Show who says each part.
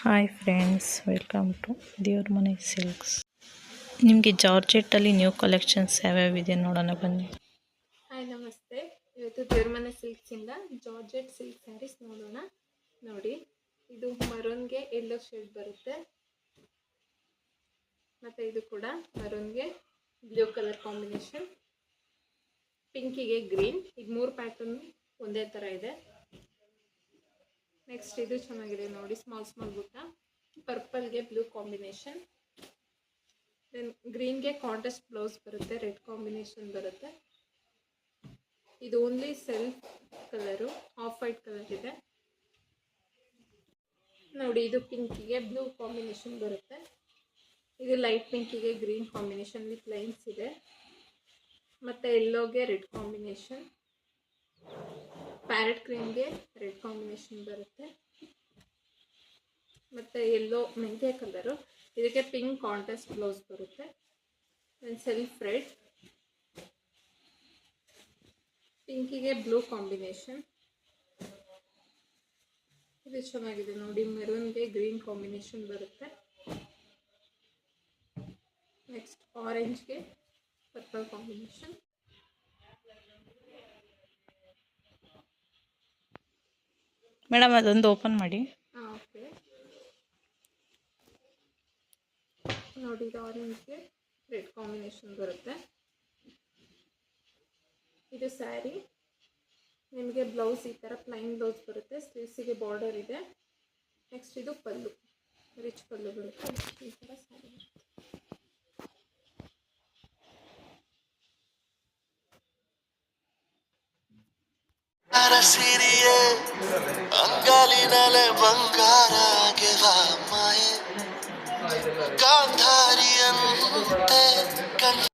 Speaker 1: Hi friends, welcome to ದೇವ್ರ ಮನೆ silks. ನಿಮಗೆ ಜಾರ್ಜೆಟ್ಟಲ್ಲಿ ನ್ಯೂ ಕಲೆಕ್ಷನ್ಸ್ ಯಾವ್ಯಾವಿದೆ ನೋಡೋಣ ಬನ್ನಿ.
Speaker 2: ಹಾಯ್ ನಮಸ್ತೆ. ಇವತ್ತು ದೇವ್ರಮನೆ ಸಿಲ್ಕ್ಸಿಂದ ಜಾರ್ಜೆಟ್ ಸಿಲ್ಕ್ ಸ್ಯಾರೀಸ್ ನೋಡೋಣ. ನೋಡಿ, ಇದು ಮರೂನ್ಗೆ ಯೆಲ್ಲೋ ಶೇಡ್ ಬರುತ್ತೆ, ಮತ್ತು ಇದು ಕೂಡ ಮರೂನ್ಗೆ ಬ್ಲೂ ಕಲರ್ ಕಾಂಬಿನೇಷನ್, ಪಿಂಕಿಗೆ ಗ್ರೀನ್. ಇದು 3 ಪ್ಯಾಟರ್ನ್ ಒಂದೇ ಥರ ಇದೆ. ನೆಕ್ಸ್ಟ್ ಇದು ಚೆನ್ನಾಗಿದೆ ನೋಡಿ, ಸ್ಮಾಲ್ ಬುಟ್ಟ, ಪರ್ಪಲ್ಗೆ ಬ್ಲೂ ಕಾಂಬಿನೇಷನ್, ದೆನ್ ಗ್ರೀನ್ಗೆ ಕಾಂಟ್ರಾಸ್ಟ್ ಬ್ಲೌಸ್ ಬರುತ್ತೆ, ರೆಡ್ ಕಾಂಬಿನೇಷನ್ ಬರುತ್ತೆ. ಇದು only self colour, off white colour ಇದೆ ನೋಡಿ. ಇದು ಪಿಂಕಿಗೆ ಬ್ಲೂ ಕಾಂಬಿನೇಷನ್ ಬರುತ್ತೆ, ಇದು ಲೈಟ್ ಪಿಂಕಿಗೆ ಗ್ರೀನ್ ಕಾಂಬಿನೇಷನ್ ವಿತ್ ಲೈನ್ಸ್ ಇದೆ, ಮತ್ತು ಯೆಲ್ಲೋಗೆ ರೆಡ್ ಕಾಂಬಿನೇಷನ್, ಪ್ಯಾರೆಟ್ ಗ್ರೀನ್ಗೆ ರೆಡ್ ಕಾಂಬಿನೇಷನ್ ಬರುತ್ತೆ, ಮತ್ತು ಯೆಲ್ಲೋ ಮೆಂತ್ಯ ಕಲರು, ಇದಕ್ಕೆ ಪಿಂಕ್ ಕಾಂಟ್ರಾಸ್ಟ್ ಬ್ಲೌಸ್ ಬರುತ್ತೆ, ದೆನ್ ಸೆಲ್ಫ್ ರೆಡ್, ಪಿಂಕಿಗೆ ಬ್ಲೂ ಕಾಂಬಿನೇಷನ್. ಇದು ಚೆನ್ನಾಗಿದೆ ನೋಡಿ, ಮೆರೂನ್ಗೆ ಗ್ರೀನ್ ಕಾಂಬಿನೇಷನ್ ಬರುತ್ತೆ. Next ಆರೆಂಜ್ಗೆ purple combination.
Speaker 1: ಮೇಡಮ್ ಅದೊಂದು ಓಪನ್ ಮಾಡಿ.
Speaker 2: ಓಕೆ ನೋಡಿ, ಇದು ಆರೆಂಜ್ಗೆ ರೆಡ್ ಕಾಂಬಿನೇಷನ್ ಬರುತ್ತೆ. ಇದು ಸ್ಯಾರಿ, ನಿಮಗೆ ಬ್ಲೌಸ್ ಈ ಥರ ಪ್ಲೈನ್ ಬ್ಲೌಸ್ ಬರುತ್ತೆ, ಸ್ಲೀವ್ಸಿಗೆ ಬಾರ್ಡರ್ ಇದೆ. ನೆಕ್ಸ್ಟ್ ಇದು ಪಲ್ಲು, ರಿಚ್ ಪಲ್ಲು ಬರುತ್ತೆ, ಈ ಥರ ಸ್ಯಾರಿ ಬರುತ್ತೆ.
Speaker 3: ಸಿರಿಯೇ ಅಂಗಾಲಿನಲೆ ಬಂಗಾರ ಗೆವ ಮಾಯೆ ಗಾಂಧಾರಿ